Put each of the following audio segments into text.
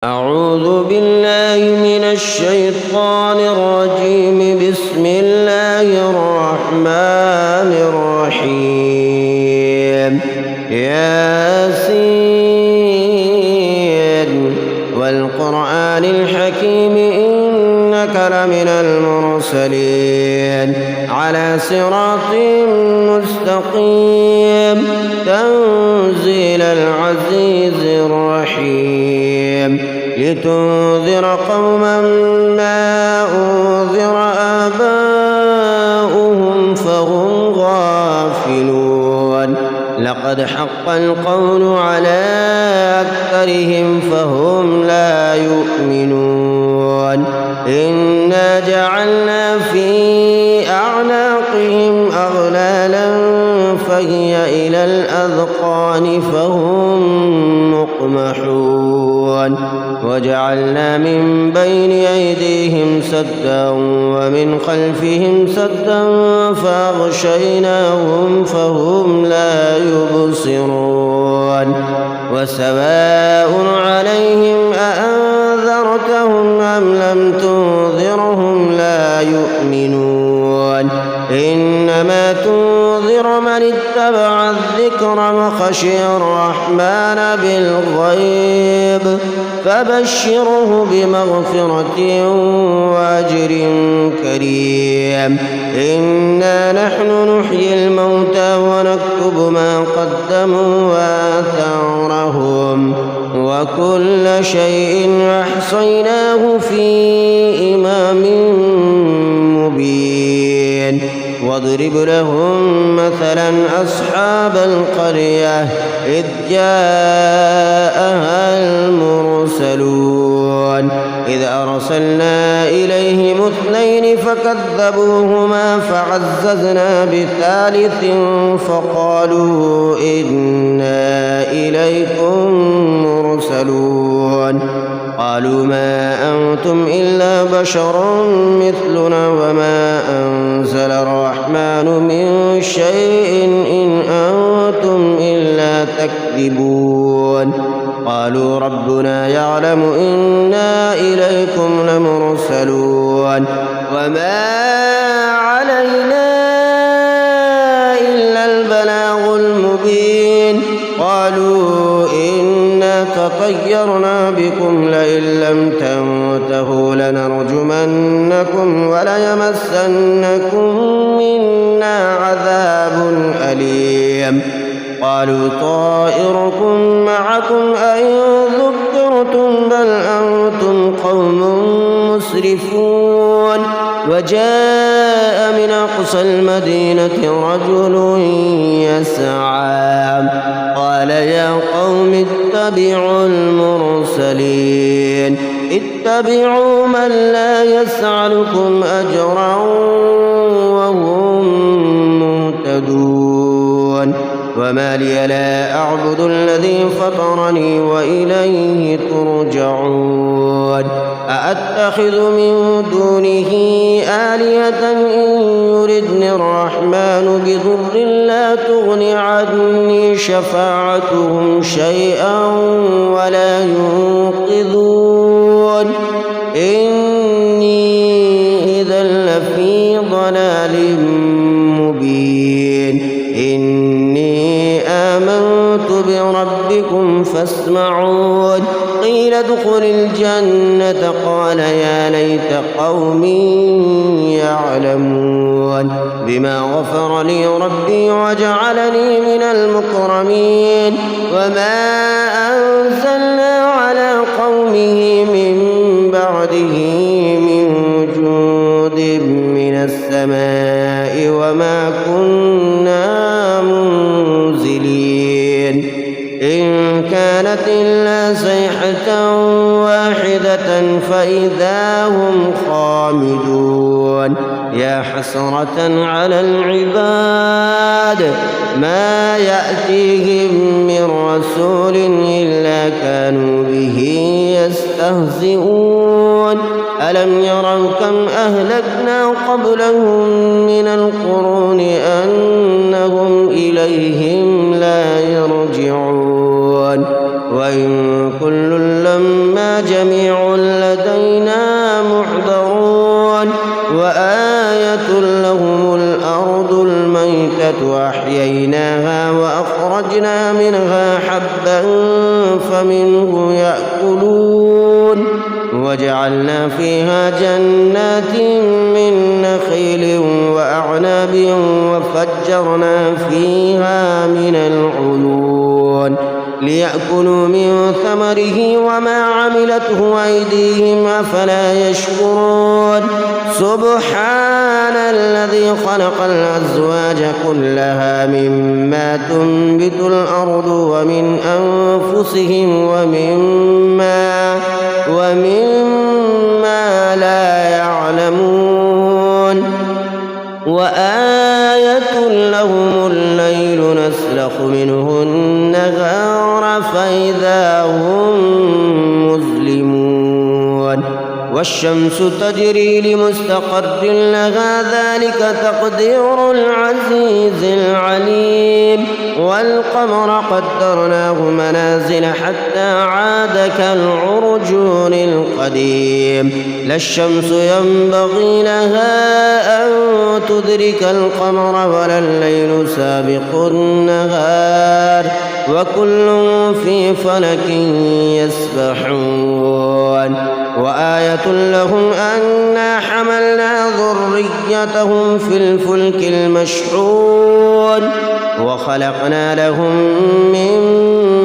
أعوذ بالله من الشيطان الرجيم. بسم الله الرحمن الرحيم. ياسين والقرآن الحكيم إنك لمن المرسلين على صراط مستقيم تنزيل العزيز الرحيم لتنذر قوما ما أنذر آباؤهم فهم غافلون. لقد حق القول على أكثرهم فهم لا يؤمنون. إنا جعلنا في أعناقهم أغلالا فهي إلى الأذقان فهم مقمحون. وجعلنا من بين أيديهم سدا ومن خلفهم سدا فأغشيناهم فهم لا يبصرون. وسواء عليهم أأنذرتهم أم لم تنذرهم لا يؤمنون. إنما تنذر من اتبع الذكر وخشي الرحمن بالغيب فبشره بمغفرة وأجر كريم. إنا نحن نحيي الموتى ونكتب ما قدموا وآثارهم وكل شيء أحصيناه في إمام مبين. واضرب لهم مثلا أصحاب القرية إذ جاءها المرسلون إذ أرسلنا إليهم 2 فكذبوهما فعززنا بثالث فقالوا إنا إليكم مرسلون. قالوا ما أنتم إلا بشر مثلنا وما أنزل الرحمن من شيء إن أنتم إلا تكذبون. قالوا ربنا يعلم إنا إليكم لمرسلون وما علينا إلا البلاغ المبين. قالوا إنا تطيرنا بكم لئن لم تنتهوا لنرجمنكم وليمسنكم منا عذاب أليم. قالوا طائركم معكم أئن ذكرتم بل أنتم قوم مسرفون. وجاء من أقصى المدينة رجل يسعى قال يا قوم اتبعوا المرسلين اتبعوا من لا يسألكم أجرا وهم مهتدون. وما لي لا أعبد الذي فطرني وإليه ترجعون. أأتخذ من دونه آلهة إن يردني الرحمن بضر لا تغن عني شفاعتهم شيئا ولا ينقذون. إني إذا لفي ضلال مبين. إني آمنت بربكم فاسمعون. قيل ادخل الجنة قال يا ليت قومي يعلمون بما غفر لي ربي وجعلني من المكرمين. وما أنزلنا على قومه من بعده من جود من السماء وما كنا منزلين. إن كانت إلا صيحة واحدة فإذا هم خامدون. يا حسرة على العباد ما يأتيهم من رسول إلا كانوا به يستهزئون. ألم يروا كم أهلكنا قبلهم من القرون أنهم إليهم لا يرجعون. وإن كل لما جاء جميع لدينا محضرون وآية لهم الأرض الميتة أحييناها وأخرجنا منها حبا فمنه يأكلون وجعلنا فيها جنات من نخيل وأعناب وفجرنا فيها من العيون ليأكلوا من ثمره وما عملته أيديهم أفلا يشكرون سبحان الذي خلق الأزواج كلها مما تنبت الأرض ومن أنفسهم ومما لا يعلمون وآية لهم الليل نسلخ منه النهار فإذا هم مظلمون والشمس تجري لمستقر لها ذلك تقدير العزيز العليم والقمر قدرناه منازل حتى عاد كالعرجون القديم لا الشمس ينبغي لها أن تدرك القمر ولا الليل سابق النهار وكل في فلك يسبحون وآية لهم أنا حملنا ذريتهم في الفلك المشحون وخلقنا لهم من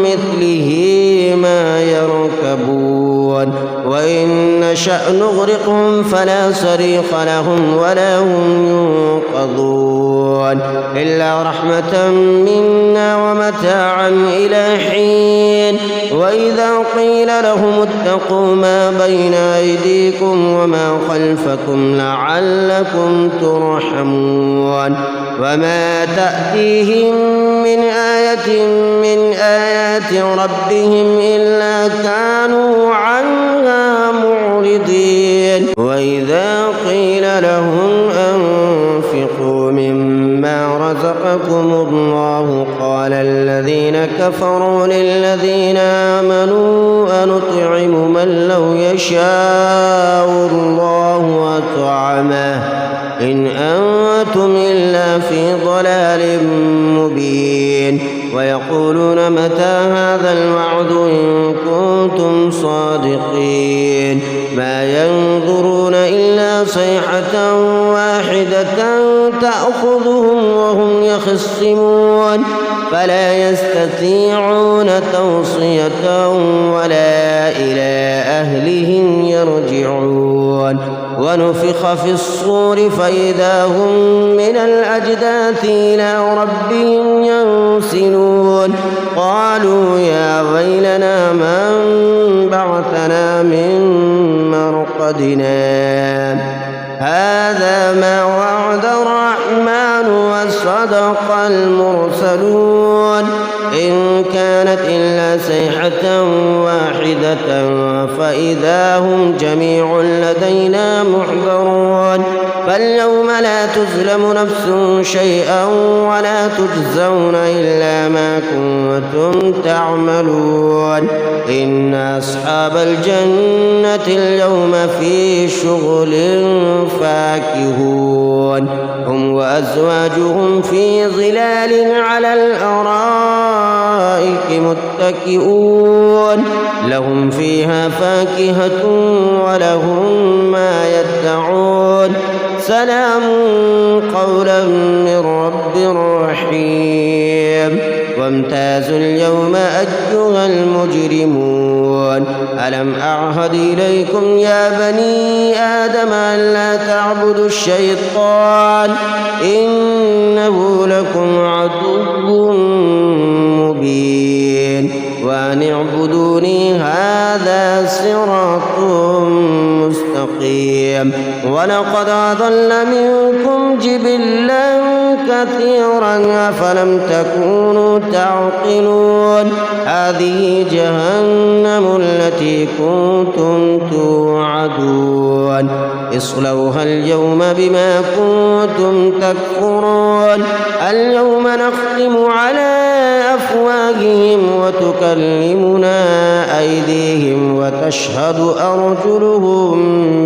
مثله ما يركبون وإن نشأ نغرقهم فلا صريخ لهم ولا هم ينقذون إلا رحمة منا ومتاعا إلى حين وإذا قيل لهم اتقوا ما بين أيديكم وما خلفكم لعلكم ترحمون وما تأتيهم من آية من آيات ربهم إلا كانوا عنها معرضين وإذا قيل لهم أنفقوا مما رزقكم الله قال الذين كفروا للذين آمنوا أنطعم من لو يشاء الله أطعمه إن أنتم إلا في ضلال مبين ويقولون متى هذا الوعد إن كنتم صادقين ما ينظرون إلا صيحة واحدة تأخذهم وهم يخصمون فلا يستطيعون توصية ولا إلى أهلهم يرجعون ونفخ في الصور فإذا هم من الأجداث إلى ربهم ينسلون قالوا يا ويلنا من بعثنا من مرقدنا هذا ما وعد الرحمن وصدق المرسلون إن كانت إلا صيحة واحدة فإذا هم جميع لدينا محضرون فاليوم لا تظلم نفس شيئا ولا تجزون إلا ما كنتم تعملون إن أصحاب الجنة اليوم في شغل فاكهون هم وأزواجهم في ظلال على الأرائك متكئون لهم فيها فاكهة ولهم ما يدعون سلام قولا من رب رحيم وامتازوا اليوم أيها المجرمون ألم أعهد إليكم يا بني آدم ألا تعبدوا الشيطان إنه لكم عدو مبين وأن اعبدوني هذا صراط مستقيم ولقد أضل منكم جبلا كثيرا أفلم تكونوا تعقلون هذه جهنم التي كنتم توعدون اصلوها اليوم بما كنتم تكفرون اليوم نختم على أفواههم وتكلمنا أيديهم وتشهد أرجلهم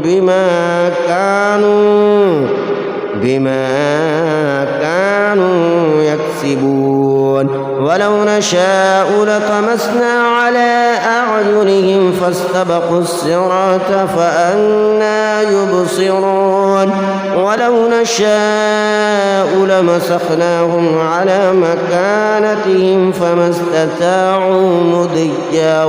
بما كانوا يكسبون ولو نشاء لطمسنا على أعينهم فاستبقوا الصراط فأنى يبصرون ولو نشاء لمسخناهم على مكانتهم فما استطاعوا مضيا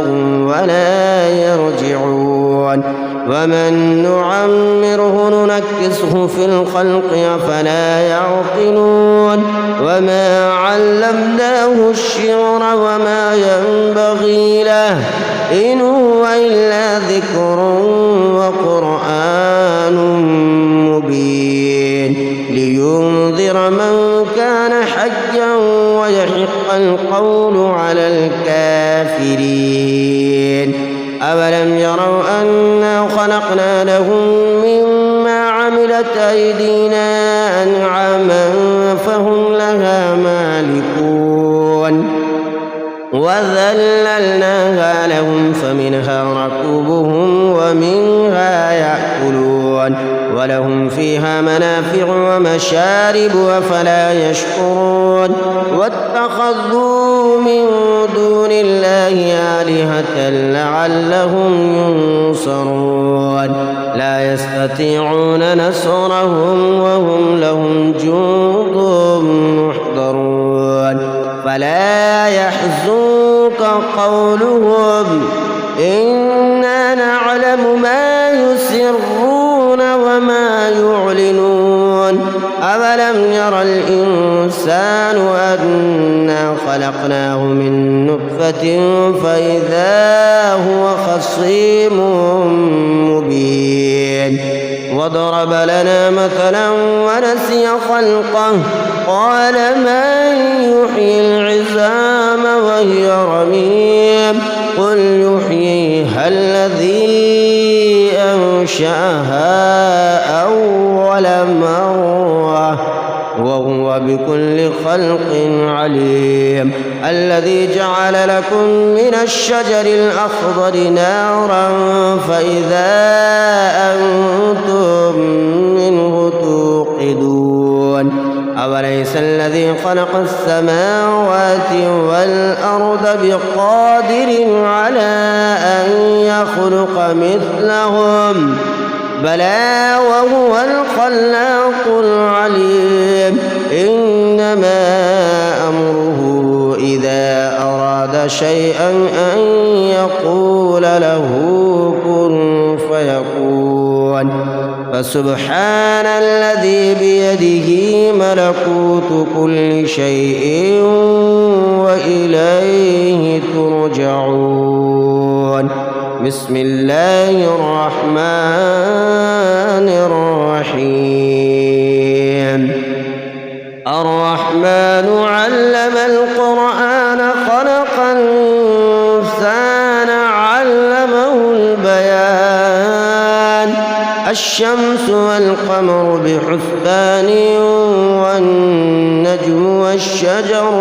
ولا يرجعون ومن نعمره ننكسه في الخلق أفلا يعقلون وما علمناه الشعر وما ينبغي له إن هو إلا ذكر وقرآن مبين لينذر من كان حيا ويحق القول على الكافرين أولم يروا أنا خلقنا لهم مما عملت أيدينا أنعاما فهم لها مالكون وذللناها لهم فمنها ركوبهم ومنها يأكلون ولهم فيها منافع ومشارب أفلا يشكرون واتخذوا من دون الله آلهة لعلهم ينصرون لا يستطيعون نصرهم وهم لهم جند محضرون فلا يحزنك قولهم إنا نعلم ما يسرون وما يعلنون أولم ير الإنسان أنا خلقناه من نطفة فإذا هو خصيم مبين وضرب لنا مثلا ونسي خلقه قال من يحيي العظام وهي رميم قل يحييها الذي أنشأها أول مرة وهو بكل خلق عليم الذي جعل لكم من الشجر الأخضر نارا فإذا أنتم منه توقدون أوليس الذي خلق السماوات والأرض بقادر على أن يخلق مثلهم بلى وهو الخلاق العليم إنما أمره إذا أراد شيئا أن يقول له كن فيكون فسبحان الذي بيده ملكوت كل شيء وإليه ترجعون بسم الله الرحمن الرحيم الرحمن علم القرآن خلق الإنسان علمه البيان الشمس والقمر بحسبان والنجم والشجر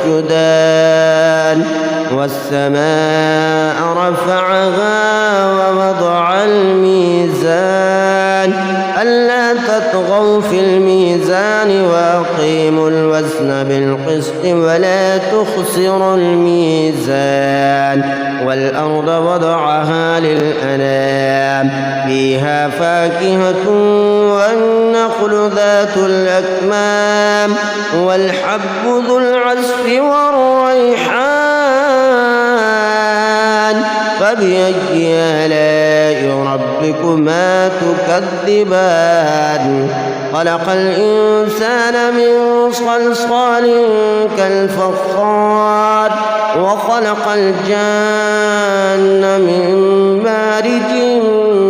يسجدان والسماء رفعها ووضع الميزان ألا تطغوا في الميزان وأقيموا الوزن بالقسط ولا تخسروا الميزان والأرض وضعها للأنام فيها فاكهة والنخل ذات الأكمام والحب ذو العصف والريحان فبأي آلاء ربكما تكذبان خلق الإنسان من صلصال كالفخار وخلق الجان من مارج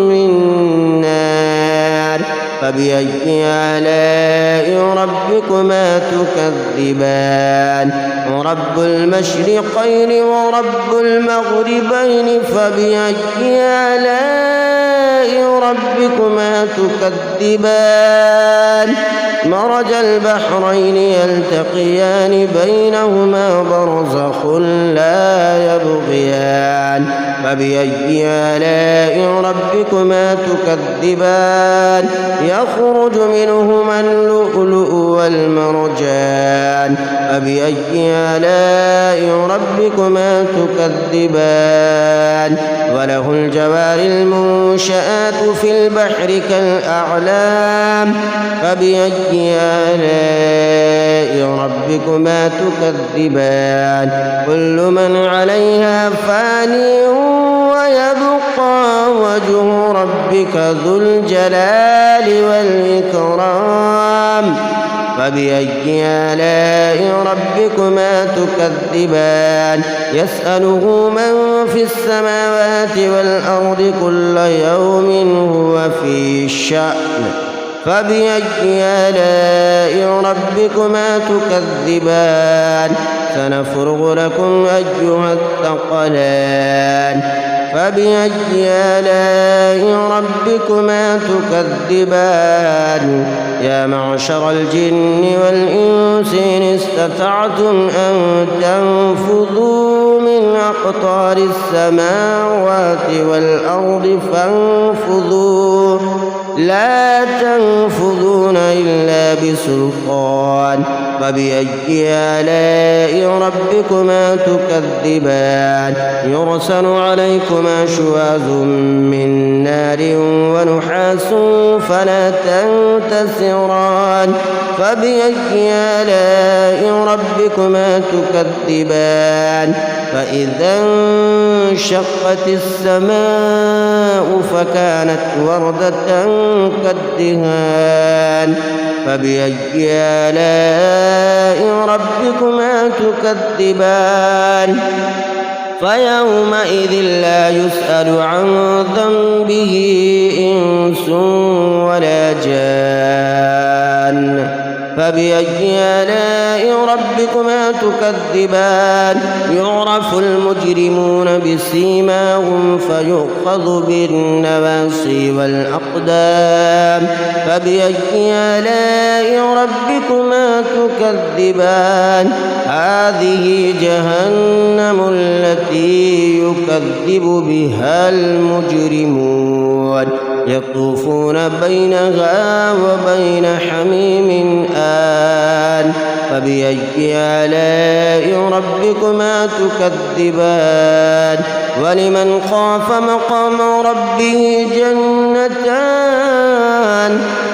من نار فبأي آلاء ربكما تكذبان رب المشرقين ورب المغربين فبأي آلاء ربكما تكذبان مرج البحرين يلتقيان بينهما برزخ لا يبغيان فبأي آلاء ربكما تكذبان يخرج منهما اللؤلؤ والمرجان فبأي آلاء ربكما تكذبان وله الجوار المنشآت في البحر كالأعلام فبأي آلاء ربكما تكذبان كل من عليها فان ويبقى وجه ربك ذو الجلال والإكرام فبأي آلاء ربكما تكذبان يسأله من في السماوات والأرض كل يوم هو في شأن فبأي آلاء ربكما تكذبان سنفرغ لكم أيها الثقلان فبأي آلاء ربكما تكذبان يا معشر الجن والإنس إن استطعتم أن تنفذوا من أقطار السماوات والأرض فانفذوا لا تنفذون إلا بسلطان فبأي آلاء ربكما تكذبان يرسل عليكما شواظ من نار ونحاس فلا تنتصران فبأي آلاء ربكما تكذبان فإذا انشقت السماء فكانت وردة كالدهان فبأي آلاء ربكما تكذبان فيومئذ لا يسأل عن ذنبه إنس ولا جان فبأي آلاء ربكما تكذبان يعرف المجرمون بسيماهم فيؤخذ بالنواصي والأقدام فبأي آلاء ربكما تكذبان هذه جهنم التي يكذب بها المجرمون يطوفون بينها وبين حميم آن فبأي آلاء ربكما تكذبان ولمن خاف مقام ربه جنتان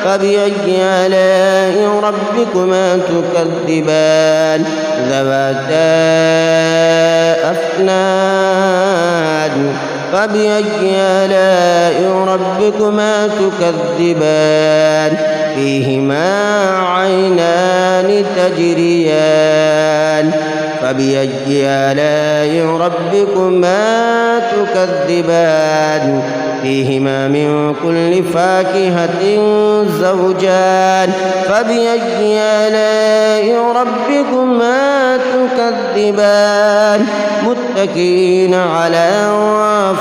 فبأي آلاء ربكما تكذبان ذواتا أفنان فبأي آلاء ربكما تكذبان فيهما عينان تجريان فبأي آلاء ربكما تكذبان فيهما من كل فاكهة زوجان فبأي آلاء ربكما تكذبان متكئين على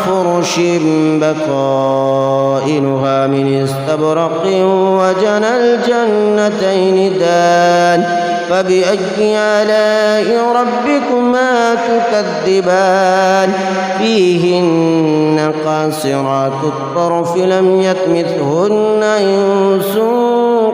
فرش بطائنها من استبرق وجنى الجنتين دان فبأي آلاء ربكما تكذبان فيهن قاصرات الطرف لم يطمثهن إنس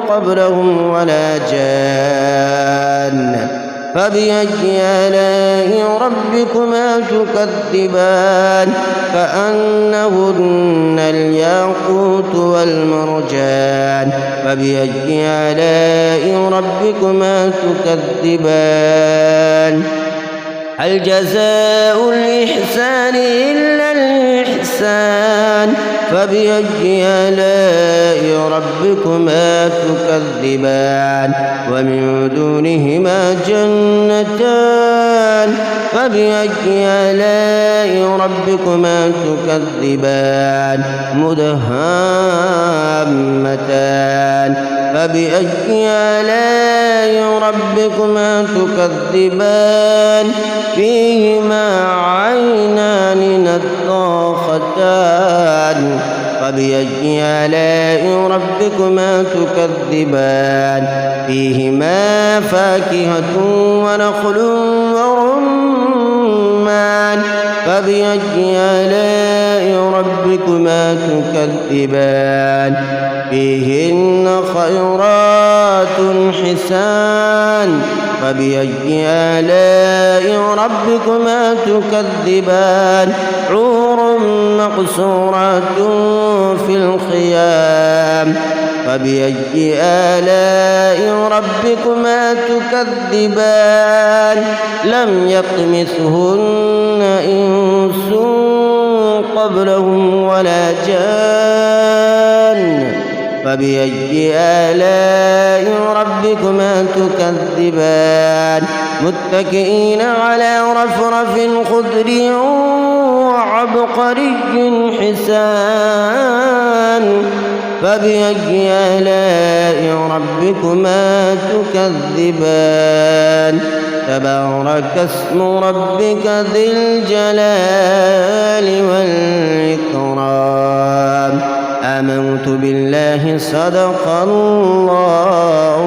قبلهم ولا جان فبأي آلاء ربكما تكذبان كأنهن الياقوت والمرجان فبأي آلاء ربكما تكذبان هل جزاء الإحسان إلا الإحسان فبأي آلاء ربكما تكذبان ومن دونهما جنتان فبأي آلاء ربكما تكذبان مدهامتان فبأي آلاء ربكما تكذبان فيهما عينان نضاختان فبأي آلاء ربكما تكذبان فيهما فاكهة ونخل ورمان فبأي آلاء ربكما تكذبان فيهن خيرات حسان فبأي آلاء ربكما تكذبان حور مقصورات في الخيام فبأي آلاء ربكما تكذبان لم يطمثهن إنس قبلهم ولا جان فبأي آلاء ربكما تكذبان متكئين على رفرف خضر وعبقري حسان فبأي آلاء ربكما تكذبان تبارك اسم ربك ذي الجلال والإكرام آمنت بالله صدق الله